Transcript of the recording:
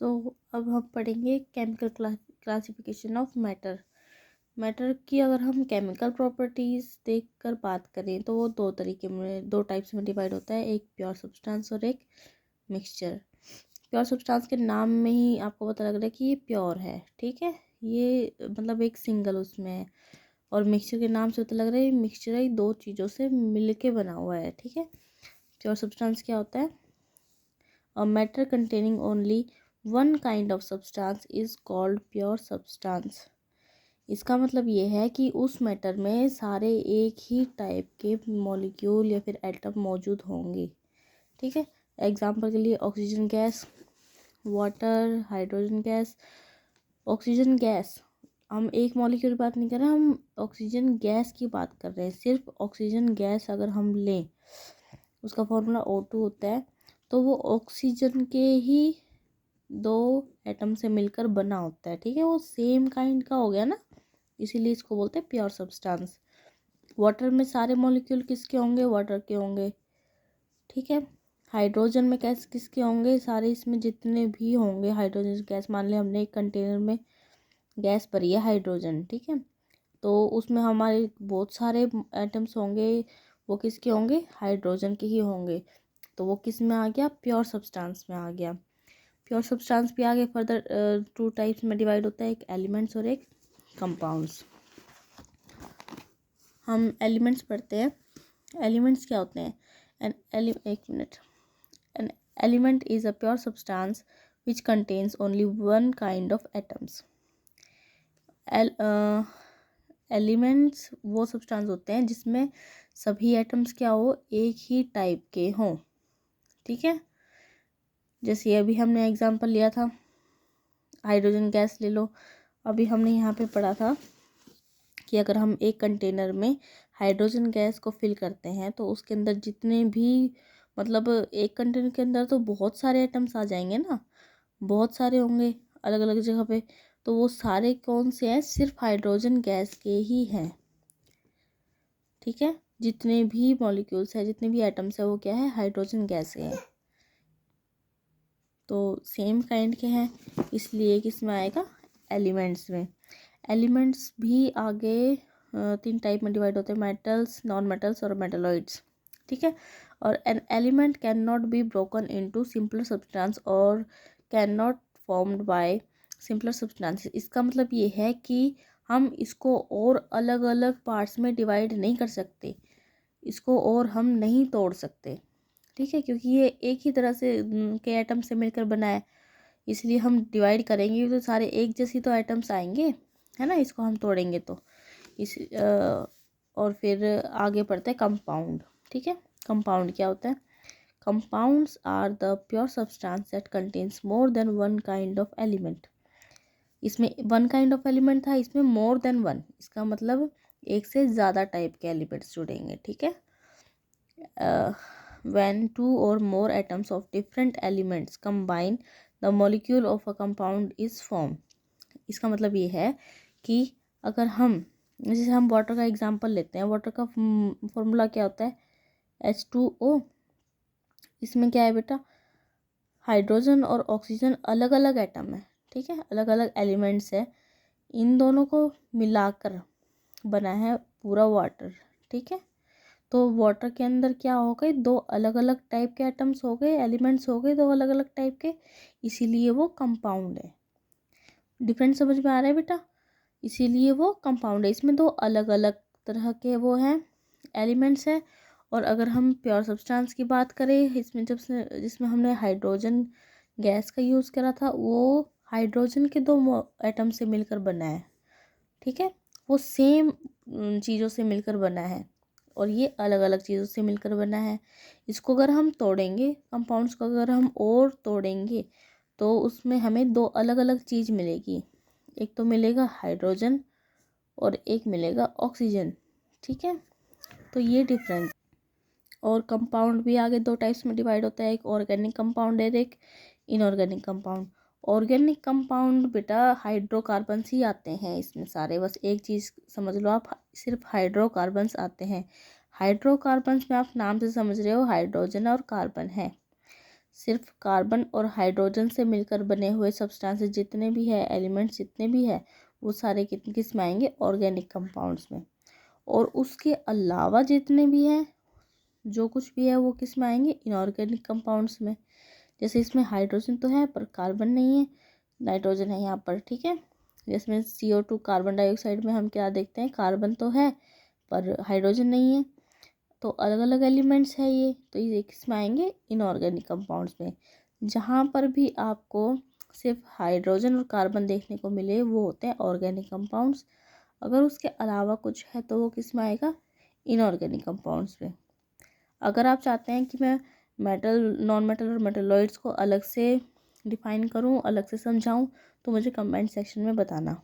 अब हम पढ़ेंगे chemical classification of matter. Matter की अगर हम केमिकल प्रॉपर्टीज़ देख कर बात करें तो वो दो टाइप्स में डिवाइड होता है, एक प्योर सब्सटेंस और एक मिक्सचर। प्योर सब्सटेंस के नाम में ही आपको पता लग रहा है कि ये प्योर है, ठीक है, ये मतलब एक सिंगल उसमें है। और मिक्सचर के नाम से पता लग रहा है ये मिक्सचर है, दो चीज़ों से मिल के बना हुआ है, ठीक है। प्योर सब्सटेंस क्या होता है? A matter containing only one kind of substance is called pure substance. इसका मतलब ये है कि उस मैटर में सारे एक ही टाइप के मॉलिक्यूल या फिर एटम मौजूद होंगे, ठीक है। एग्जाम्पल के लिए oxygen gas, water, hydrogen gas. Oxygen gas, हम एक मॉलिक्यूल की बात नहीं कर रहे, हम ऑक्सीजन गैस की बात कर रहे हैं। सिर्फ ऑक्सीजन गैस अगर हम लें, उसका फॉर्मूला O2 होता है, तो वो ऑक्सीजन के ही दो एटम से मिलकर बना होता है, ठीक है। वो सेम काइंड का हो गया ना, इसीलिए इसको बोलते हैं प्योर सब्सटेंस। वाटर में सारे मॉलिक्यूल किसके होंगे? वाटर के होंगे, ठीक है। हाइड्रोजन में कैसे किसके होंगे? सारे इसमें जितने भी होंगे हाइड्रोजन गैस, मान लिया हमने एक कंटेनर में गैस भरी है हाइड्रोजन, ठीक है, तो उसमें हमारे बहुत सारे एटम्स होंगे, वो किसके होंगे? हाइड्रोजन के ही होंगे। तो वो किस में आ गया? प्योर सब्सटेंस में आ गया। प्योर सब्सटेंस भी आगे फर्दर टू टाइप्स में डिवाइड होता है, एक एलिमेंट्स और एक कंपाउंड्स। हम एलिमेंट्स पढ़ते हैं। एलिमेंट्स क्या होते हैं? An element is a pure substance which contains only one kind of atoms. Elements वो सब्सटेंस होते हैं जिसमें सभी एटम्स क्या हो? एक ही टाइप के हों, ठीक है। जैसे अभी हमने एग्जांपल लिया था हाइड्रोजन गैस ले लो। अभी हमने यहाँ पे पढ़ा था कि अगर हम एक कंटेनर में हाइड्रोजन गैस को फिल करते हैं तो उसके अंदर जितने भी, मतलब एक कंटेनर के अंदर तो बहुत सारे एटम्स आ जाएंगे ना, बहुत सारे होंगे अलग अलग जगह पे, तो वो सारे कौन से हैं? सिर्फ हाइड्रोजन गैस के ही हैं, ठीक है। जितने भी मॉलिक्यूल्स हैं, जितने भी एटम्स हैं, वो क्या है? हाइड्रोजन गैस के हैं, तो सेम काइंड के हैं, इसलिए किस में आएगा? एलिमेंट्स में। एलिमेंट्स भी आगे तीन टाइप में डिवाइड होते हैं, मेटल्स, नॉन मेटल्स और मेटलॉइड्स, ठीक है। और an element can not be broken into simpler substance और can not formed by simpler substances. इसका मतलब ये है कि हम इसको और अलग अलग पार्ट्स में डिवाइड नहीं कर सकते, इसको और हम नहीं तोड़ सकते, ठीक है, क्योंकि ये एक ही तरह से के एटम से मिलकर बना है, इसलिए हम डिवाइड करेंगे तो सारे एक जैसी तो एटम्स आएंगे, है ना। इसको हम तोड़ेंगे तो और फिर आगे पढ़ते हैं कंपाउंड, ठीक है। कंपाउंड क्या होता है? Compounds are the pure substance that contains more than one kind of element. इसमें वन काइंड ऑफ एलिमेंट था, इसमें मोर देन वन, इसका मतलब एक से ज़्यादा टाइप के एलिमेंट्स जुड़ेंगे, ठीक है। when two or more atoms of different elements combine, the molecule of a compound is formed। इसका मतलब ये है कि अगर हम, जैसे हम वाटर का एग्जांपल लेते हैं, वाटर का फॉर्मूला क्या होता है? H2O। इसमें क्या है बेटा? हाइड्रोजन और ऑक्सीजन अलग अलग एटम है, ठीक है, अलग अलग एलिमेंट्स है, इन दोनों को मिलाकर बना है पूरा वाटर, ठीक है। तो वाटर के अंदर क्या हो गए? दो अलग अलग टाइप के एटम्स हो गए, एलिमेंट्स हो गए दो अलग अलग टाइप के, इसीलिए वो कंपाउंड है। डिफरेंस समझ में आ रहा है बेटा? इसीलिए वो कंपाउंड है, इसमें दो अलग अलग तरह के वो हैं एलिमेंट्स हैं। और अगर हम प्योर सब्सटेंस की बात करें, इसमें जिसमें हमने हाइड्रोजन गैस का यूज़ करा था, वो हाइड्रोजन के दो एटम से मिलकर बना है, ठीक है, वो सेम चीज़ों से मिलकर बना है और ये अलग अलग चीज़ों से मिलकर बना है। इसको अगर हम तोड़ेंगे, कंपाउंड्स को अगर हम और तोड़ेंगे, तो उसमें हमें दो अलग अलग चीज़ मिलेगी, एक तो मिलेगा हाइड्रोजन और एक मिलेगा ऑक्सीजन, ठीक है। तो ये डिफरेंस। और कंपाउंड भी आगे दो टाइप्स में डिवाइड होता है, एक ऑर्गेनिक कंपाउंड है, एक इनऑर्गेनिक कंपाउंड। ऑर्गेनिक कंपाउंड बेटा हाइड्रोकार्बन्स ही आते हैं इसमें सारे, बस एक चीज़ समझ लो आप, सिर्फ हाइड्रोकार्बन्स आते हैं। हाइड्रोकार्बन्स में आप नाम से समझ रहे हो हाइड्रोजन और कार्बन है, सिर्फ कार्बन और हाइड्रोजन से मिलकर बने हुए सब्सटेंसेस जितने भी है, एलिमेंट्स जितने भी है, वो सारे किस में आएंगे, ऑर्गेनिक कंपाउंड्स में। और उसके अलावा जितने भी है, जो कुछ भी है, वो किस में आएंगे, इनऑर्गेनिक कंपाउंड्स में। जैसे इसमें हाइड्रोजन तो है पर कार्बन नहीं है, नाइट्रोजन है यहाँ पर, ठीक है। जिसमें CO2 कार्बन डाइऑक्साइड में हम क्या देखते हैं, कार्बन तो है पर हाइड्रोजन नहीं है। तो अलग अलग एलिमेंट्स है ये, तो ये किस में आएंगे, इनऑर्गेनिक कंपाउंड्स में। जहाँ पर भी आपको सिर्फ हाइड्रोजन और कार्बन देखने को मिले वो होते हैं ऑर्गेनिक कंपाउंड्स। अगर उसके अलावा कुछ है तो वो किस में आएगा, इनऑर्गेनिक कंपाउंड्स में। अगर आप चाहते हैं कि मैं मेटल, नॉन मेटल और मेटलॉइड्स को अलग से डिफाइन करूं, अलग से समझाऊं, तो मुझे कमेंट सेक्शन में बताना।